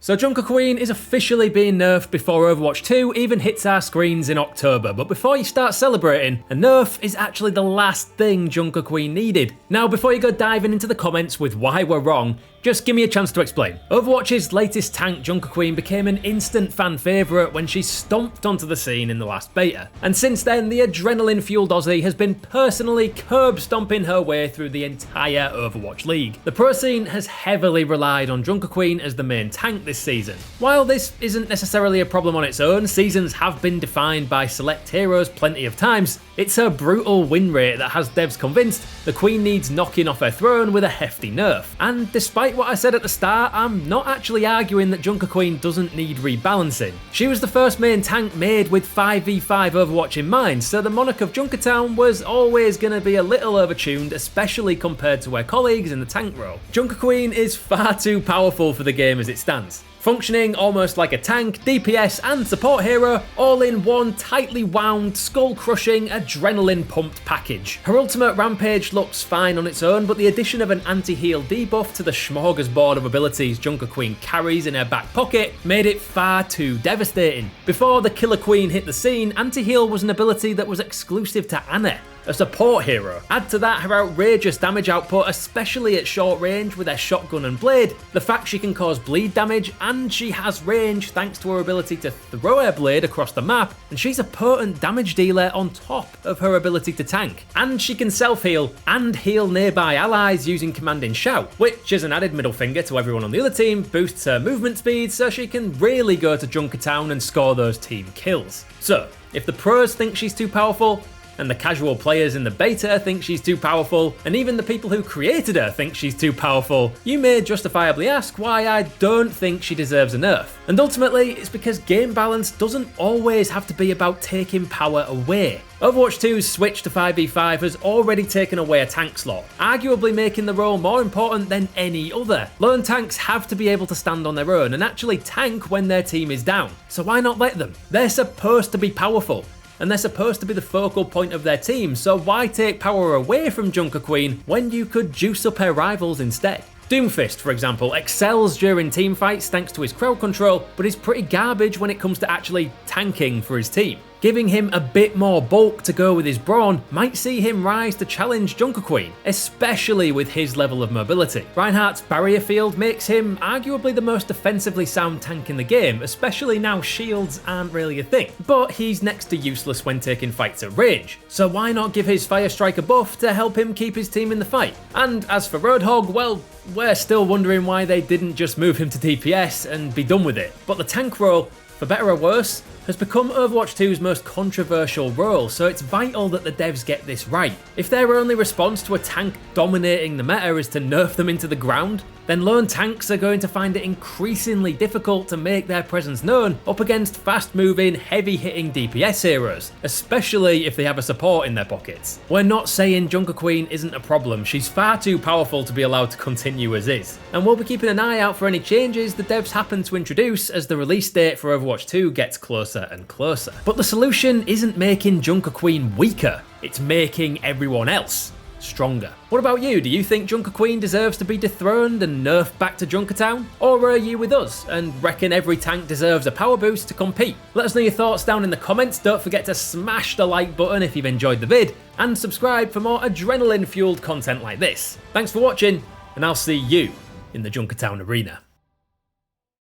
So Junker Queen is officially being nerfed before Overwatch 2 even hits our screens in October, but before you start celebrating, a nerf is actually the last thing Junker Queen needed. Now before you go diving into the comments with why we're wrong, just give me a chance to explain. Overwatch's latest tank, Junker Queen, became an instant fan favourite when she stomped onto the scene in the last beta. And since then, the adrenaline-fueled Aussie has been personally curb-stomping her way through the entire Overwatch League. The pro scene has heavily relied on Junker Queen as the main tank this season. While this isn't necessarily a problem on its own, seasons have been defined by select heroes plenty of times, it's her brutal win rate that has devs convinced the Queen needs knocking off her throne with a hefty nerf. And despite what I said at the start, I'm not actually arguing that Junker Queen doesn't need rebalancing. She was the first main tank made with 5v5 Overwatch in mind, so the monarch of Junkertown was always going to be a little overtuned, especially compared to her colleagues in the tank role. Junker Queen is far too powerful for the game as it stands. Functioning almost like a tank, DPS and support hero, all in one tightly wound, skull-crushing, adrenaline-pumped package. Her ultimate Rampage looks fine on its own, but the addition of an anti-heal debuff to the smorgasbord of abilities Junker Queen carries in her back pocket made it far too devastating. Before the Killer Queen hit the scene, anti-heal was an ability that was exclusive to Anna, a support hero. Add to that her outrageous damage output, especially at short range with her shotgun and blade, the fact she can cause bleed damage, and she has range thanks to her ability to throw her blade across the map, and she's a potent damage dealer on top of her ability to tank. And she can self-heal and heal nearby allies using Command and Shout, which as an added middle finger to everyone on the other team boosts her movement speed so she can really go to Junkertown and score those team kills. So, if the pros think she's too powerful, and the casual players in the beta think she's too powerful, and even the people who created her think she's too powerful, you may justifiably ask why I don't think she deserves a nerf. And ultimately, it's because game balance doesn't always have to be about taking power away. Overwatch 2's switch to 5v5 has already taken away a tank slot, arguably making the role more important than any other. Lone tanks have to be able to stand on their own and actually tank when their team is down, so why not let them? They're supposed to be powerful, and they're supposed to be the focal point of their team, so why take power away from Junker Queen when you could juice up her rivals instead? Doomfist, for example, excels during teamfights thanks to his crowd control, but is pretty garbage when it comes to actually tanking for his team. Giving him a bit more bulk to go with his brawn might see him rise to challenge Junker Queen, especially with his level of mobility. Reinhardt's barrier field makes him arguably the most defensively sound tank in the game, especially now shields aren't really a thing. But he's next to useless when taking fights at range, so why not give his Fire Striker buff to help him keep his team in the fight? And as for Roadhog, well, we're still wondering why they didn't just move him to DPS and be done with it. But the tank role, for better or worse, has become Overwatch 2's most controversial role, so it's vital that the devs get this right. If their only response to a tank dominating the meta is to nerf them into the ground, then lone tanks are going to find it increasingly difficult to make their presence known up against fast-moving, heavy-hitting DPS heroes, especially if they have a support in their pockets. We're not saying Junker Queen isn't a problem, she's far too powerful to be allowed to continue as is, and we'll be keeping an eye out for any changes the devs happen to introduce as the release date for Overwatch 2 gets closer and closer. But the solution isn't making Junker Queen weaker, it's making everyone else stronger. What about you? Do you think Junker Queen deserves to be dethroned and nerfed back to Junkertown? Or are you with us and reckon every tank deserves a power boost to compete? Let us know your thoughts down in the comments. Don't forget to smash the like button if you've enjoyed the vid, and subscribe for more adrenaline fueled content like this. Thanks for watching, and I'll see you in the Junkertown arena.